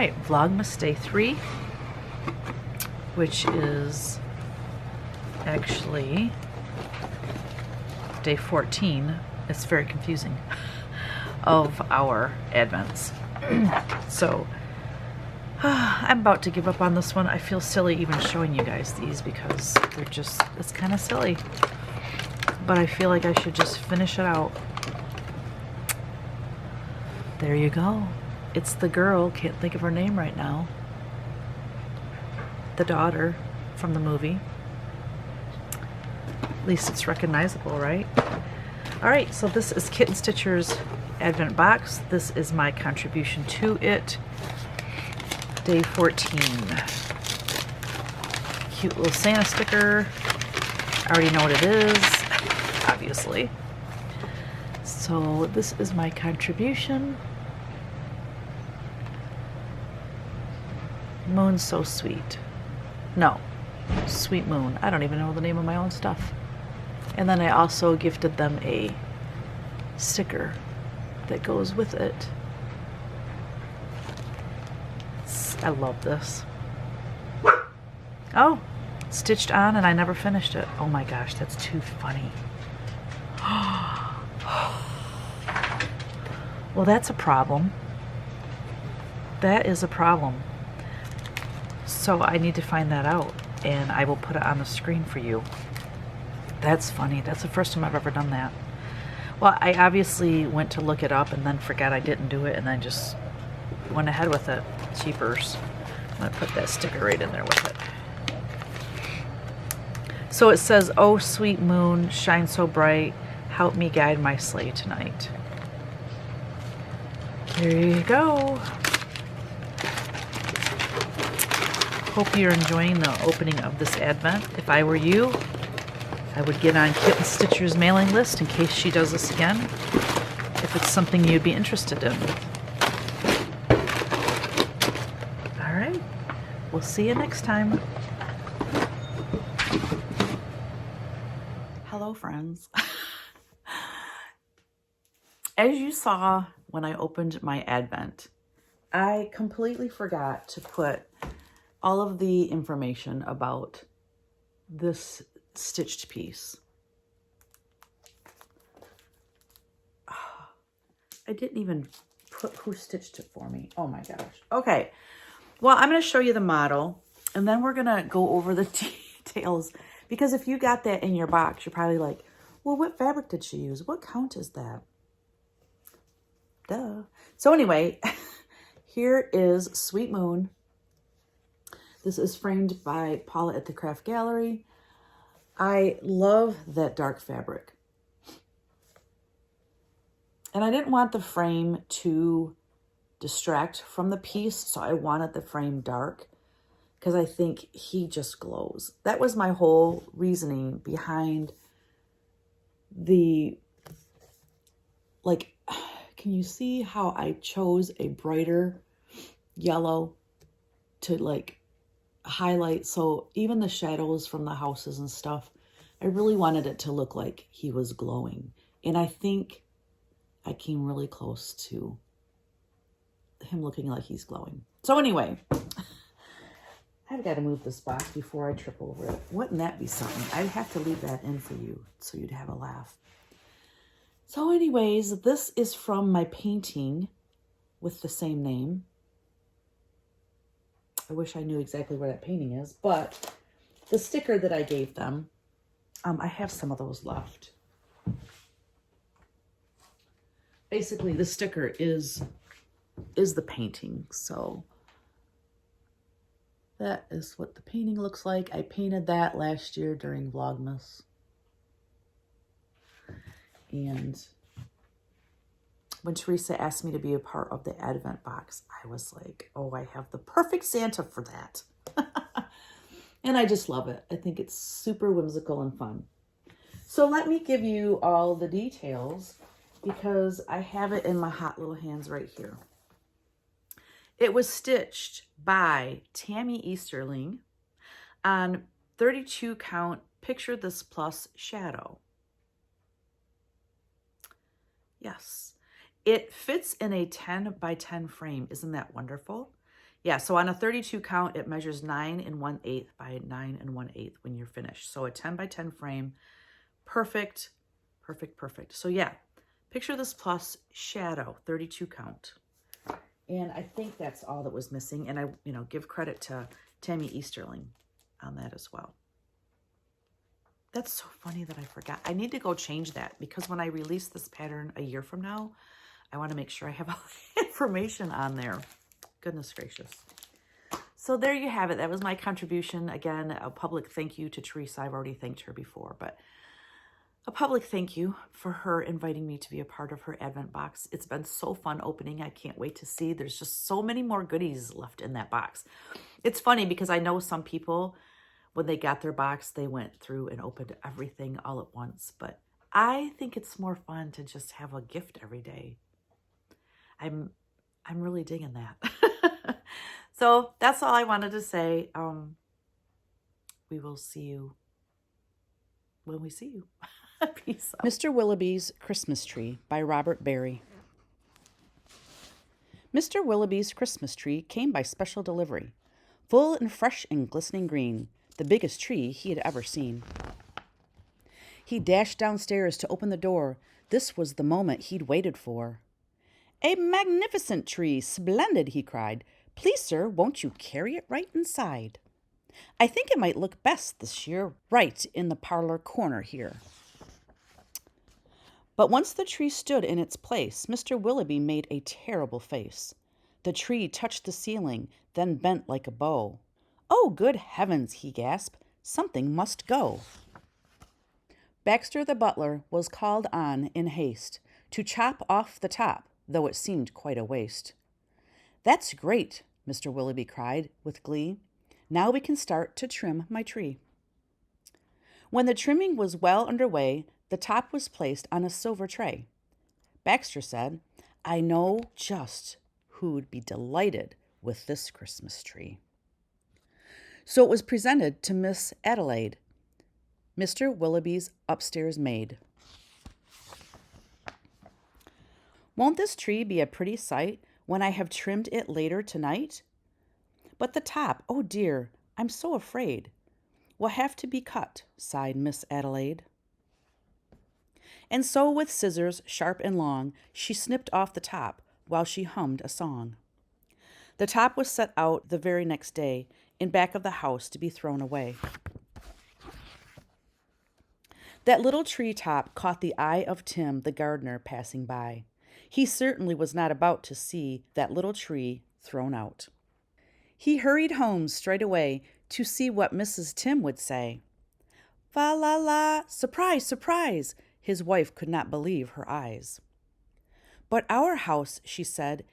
right, Vlogmas Day 3, which is actually day 14. It's very confusing, of our Advents. So I'm about to give up on this one. I feel silly even showing you guys these because they're just, it's kind of silly. But I feel like I should just finish it out. There you go. It's the girl, can't think of her name right now. The daughter from the movie. At least it's recognizable, right? All right, so this is Kitten Stitcher's Advent box. This is my contribution to it. Day 14. Cute little Santa sticker. I already know what it is, obviously. So this is my contribution. Moon's so sweet. No, Sweet Moon. I don't even know the name of my own stuff. And then I also gifted them a sticker that goes with it. I love this. Oh, stitched on and I never finished it. Oh my gosh, that's too funny. Well, that's a problem. That is a problem. So I need to find that out and I will put it on the screen for you. That's funny. That's the first time I've ever done that. Well, I obviously went to look it up and then forgot I didn't do it and then just went ahead with it. Cheapers. I'm going to put that sticker right in there with it. So it says, "Oh, sweet moon, shine so bright, help me guide my sleigh tonight." There you go. Hope you're enjoying the opening of this Advent. If I were you, I would get on Kitten Stitcher's mailing list in case she does this again, if it's something you'd be interested in. All right, we'll see you next time. Hello, friends. As you saw when I opened my Advent, I completely forgot to put all of the information about this stitched piece. I didn't even put who stitched it for me. Oh my gosh. Okay. Well, I'm going to show you the model and then we're going to go over the details, because if you got that in your box, you're probably like, well, what fabric did she use? What count is that? Duh. So anyway, here is Sweet Moon. This is framed by Paula at the Craft Gallery. I love that dark fabric. And I didn't want the frame to distract from the piece, so I wanted the frame dark because I think he just glows. That was my whole reasoning behind the, like, can you see how I chose a brighter yellow to like highlight? So even the shadows from the houses and stuff, I really wanted it to look like he was glowing. And I think I came really close to him looking like he's glowing. So anyway, I've got to move this box before I trip over it. Wouldn't that be something? I'd have to leave that in for you so you'd have a laugh. So anyways, this is from my painting with the same name. I wish I knew exactly where that painting is, but the sticker that I gave them, I have some of those left. Basically, the sticker is the painting, so that is what the painting looks like. I painted that last year during Vlogmas. And when Teresa asked me to be a part of the Advent box, I was like, oh, I have the perfect Santa for that. And I just love it. I think it's super whimsical and fun. So let me give you all the details because I have it in my hot little hands right here. It was stitched by Tammy Easterling on 32 count Picture This Plus Shadow. Yes, it fits in a 10 by 10 frame. Isn't that wonderful? Yeah, so on a 32 count, it measures 9 1/8 by 9 1/8 when you're finished. So a 10 by 10 frame, perfect, perfect, perfect. So yeah, picture this plus shadow, 32 count. And I think that's all that was missing. And I, give credit to Tammy Easterling on that as well. That's so funny that I forgot. I need to go change that because when I release this pattern a year from now, I want to make sure I have all the information on there. Goodness gracious. So there you have it. That was my contribution. Again, a public thank you to Teresa. I've already thanked her before, but a public thank you for her inviting me to be a part of her Advent box. It's been so fun opening. I can't wait to see. There's just so many more goodies left in that box. It's funny because I know some people, when they got their box, they went through and opened everything all at once. But I think it's more fun to just have a gift every day. I'm really digging that. So that's all I wanted to say. We will see you when we see you. Peace out. Mr. Willoughby's Christmas Tree by Robert Barry. Mr. Willoughby's Christmas tree came by special delivery, full and fresh and glistening green, the biggest tree he had ever seen. He dashed downstairs to open the door. This was the moment he'd waited for. "A magnificent tree, splendid," he cried. "Please, sir, won't you carry it right inside? I think it might look best this year, right in the parlor corner here." But once the tree stood in its place, Mr. Willoughby made a terrible face. The tree touched the ceiling, then bent like a bow. "Oh, good heavens," he gasped, "something must go." Baxter the butler was called on in haste to chop off the top, though it seemed quite a waste. "That's great," Mr. Willoughby cried with glee. "Now we can start to trim my tree." When the trimming was well under way, the top was placed on a silver tray. Baxter said, "I know just who'd be delighted with this Christmas tree." So it was presented to Miss Adelaide, Mr. Willoughby's upstairs maid. "Won't this tree be a pretty sight when I have trimmed it later tonight? But the top, oh dear, I'm so afraid, will have to be cut," sighed Miss Adelaide. And so with scissors sharp and long, she snipped off the top while she hummed a song. The top was set out the very next day in back of the house to be thrown away. That little tree top caught the eye of Tim, the gardener, passing by. He certainly was not about to see that little tree thrown out. He hurried home straight away to see what Mrs. Tim would say. "Fa la la, surprise, surprise!" His wife could not believe her eyes. "But our house," she said,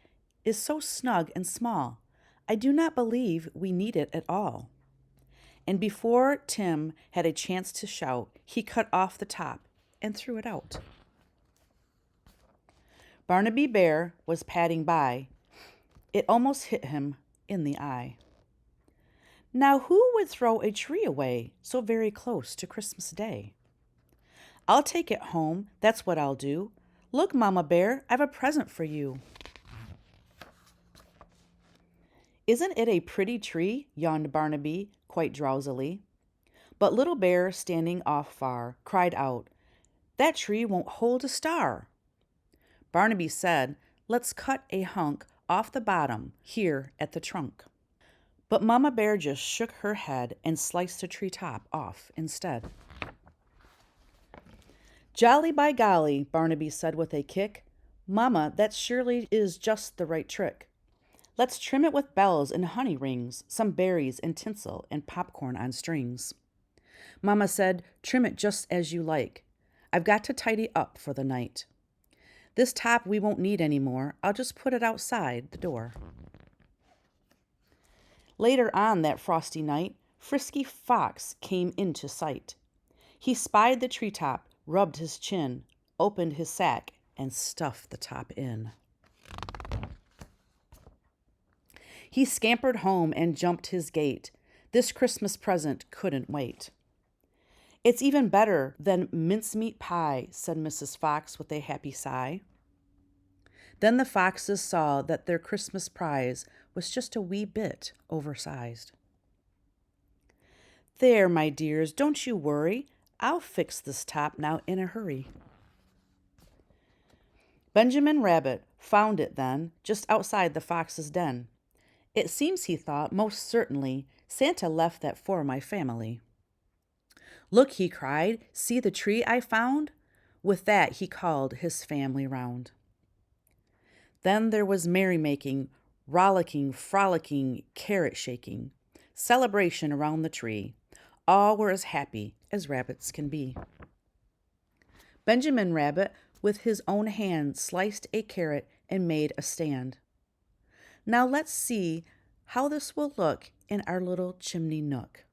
"is so snug and small. I do not believe we need it at all." And before Tim had a chance to shout, he cut off the top and threw it out. Barnaby Bear was padding by. It almost hit him in the eye. Now who would throw a tree away so very close to Christmas Day? "I'll take it home, that's what I'll do. Look, Mama Bear, I've a present for you." "Isn't it a pretty tree?" yawned Barnaby quite drowsily. But Little Bear, standing off far, cried out, "That tree won't hold a star." Barnaby said, "Let's cut a hunk off the bottom here at the trunk." But Mama Bear just shook her head and sliced the tree top off instead. "Jolly by golly," Barnaby said with a kick. "Mama, that surely is just the right trick. Let's trim it with bells and honey rings, some berries and tinsel and popcorn on strings." Mama said, "Trim it just as you like. I've got to tidy up for the night. This top we won't need any more. I'll just put it outside the door." Later on that frosty night, Frisky Fox came into sight. He spied the treetop, rubbed his chin, opened his sack, and stuffed the top in. He scampered home and jumped his gate. This Christmas present couldn't wait. "It's even better than mincemeat pie," said Mrs. Fox with a happy sigh. Then the foxes saw that their Christmas prize was just a wee bit oversized. There, my dears, don't you worry. I'll fix this top now in a hurry. Benjamin Rabbit found it then, just outside the fox's den. It seems, he thought, most certainly Santa left that for my family. Look, he cried, see the tree I found? With that he called his family round. Then there was merrymaking, rollicking, frolicking, carrot shaking, celebration around the tree. All were as happy as rabbits can be. Benjamin Rabbit with his own hand sliced a carrot and made a stand. Now let's see how this will look in our little chimney nook.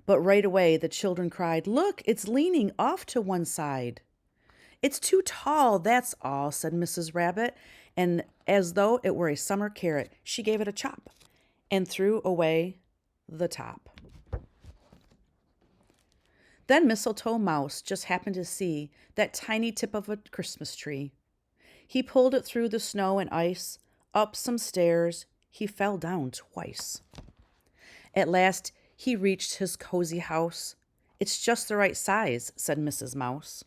But right away the children cried, Look, it's leaning off to one side. It's too tall, that's all, said Mrs. Rabbit, and as though it were a summer carrot, she gave it a chop and threw away the top. Then Mistletoe Mouse just happened to see that tiny tip of a Christmas tree. He pulled it through the snow and ice, up some stairs. He fell down twice. At last he reached his cozy house. It's just the right size, said Mrs. Mouse.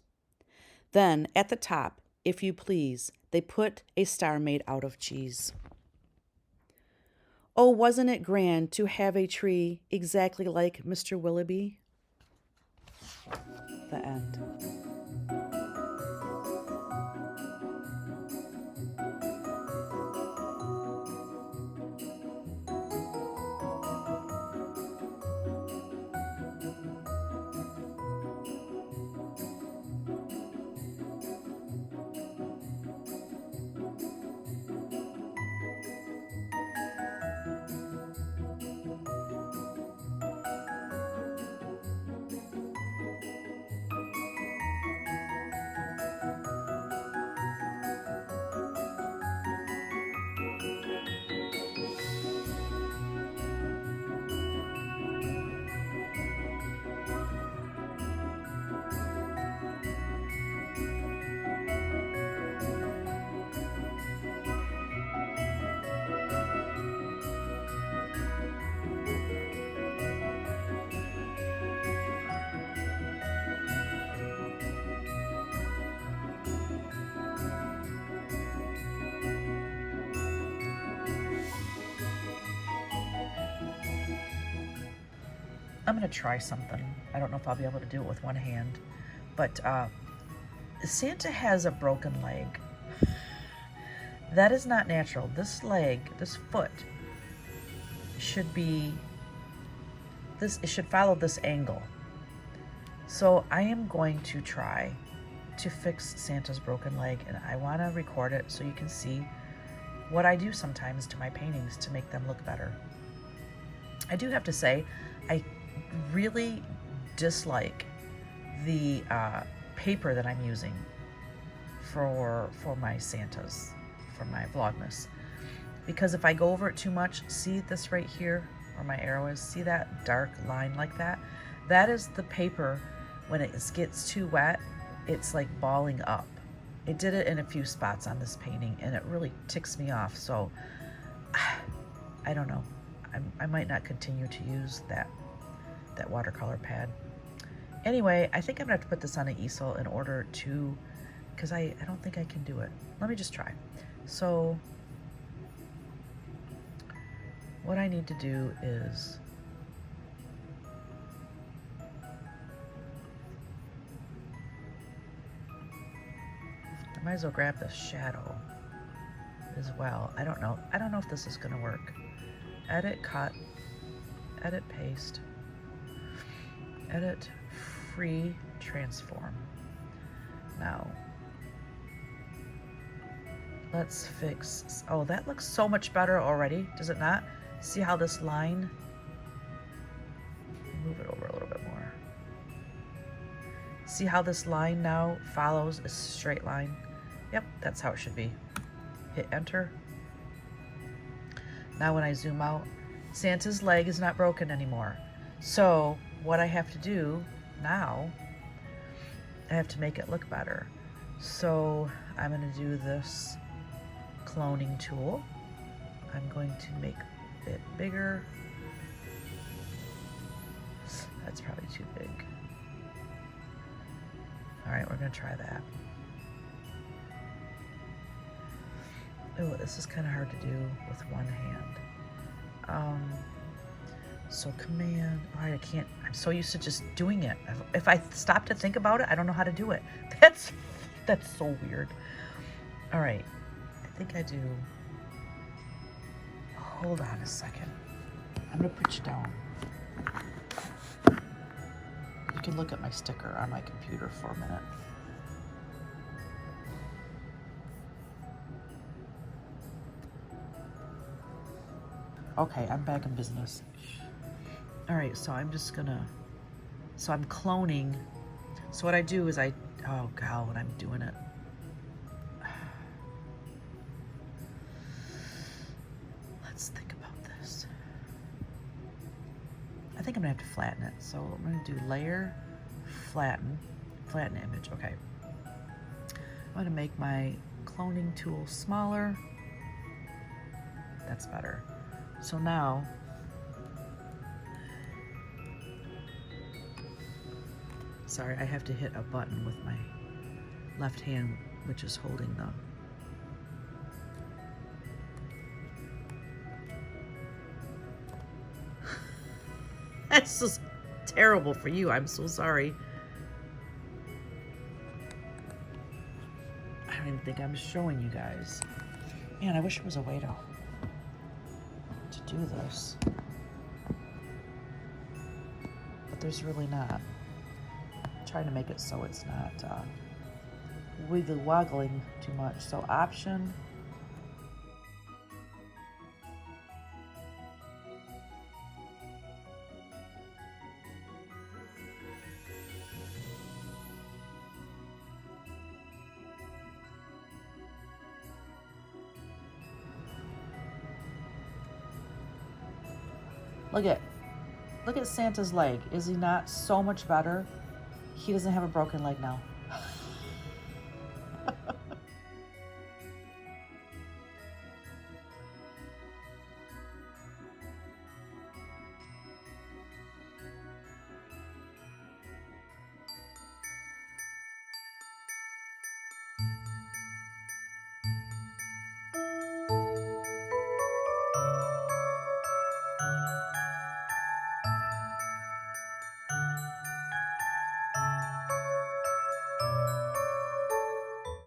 Then at the top, if you please, they put a star made out of cheese. Oh, wasn't it grand to have a tree exactly like Mr. Willoughby? The end. I'm going to try something. I don't know if I'll be able to do it with one hand, but Santa has a broken leg. That is not natural. This leg, this foot, should be, it should follow this angle. So I am going to try to fix Santa's broken leg, and I want to record it so you can see what I do sometimes to my paintings to make them look better. I do have to say, I really dislike the paper that I'm using for my Santas, for my Vlogmas, because if I go over it too much, see this right here where my arrow is, see that dark line like that? That is the paper. When it gets too wet, it's like balling up. It did it in a few spots on this painting, and it really ticks me off. So I don't know, I might not continue to use that watercolor pad. Anyway, I think I'm gonna have to put this on an easel in order to, because I don't think I can do it. Let me just try. So what I need to do is I might as well grab the shadow as well. I don't know if this is gonna work. Edit, cut, edit, paste, edit, free, transform. Now, let's fix, oh, that looks so much better already, does it not? See how this line, move it over a little bit more. See how this line now follows a straight line? Yep, that's how it should be. Hit enter. Now when I zoom out, Santa's leg is not broken anymore. So what I have to do now, I have to make it look better. So I'm gonna do this cloning tool. I'm going to make it bigger. That's probably too big. All right, we're gonna try that. Oh, this is kind of hard to do with one hand. So command, all right, I can't, I'm so used to just doing it. If I stop to think about it, I don't know how to do it. That's so weird. All right, I think I do. Hold on a second. I'm gonna put you down. You can look at my sticker on my computer for a minute. Okay, I'm back in business. All right, so I'm just gonna, so I'm cloning. So what I do is oh God, when I'm doing it. Let's think about this. I think I'm gonna have to flatten it. So I'm gonna do layer, flatten image, okay. I'm gonna make my cloning tool smaller. That's better. So now, sorry, I have to hit a button with my left hand, which is holding the, that's just terrible for you. I'm so sorry. I don't even think I'm showing you guys. Man, I wish there was a way to do this. But there's really not. I'm trying to make it so it's not wiggling too much. So option. Look at Santa's leg. Is he not so much better? He doesn't have a broken leg now.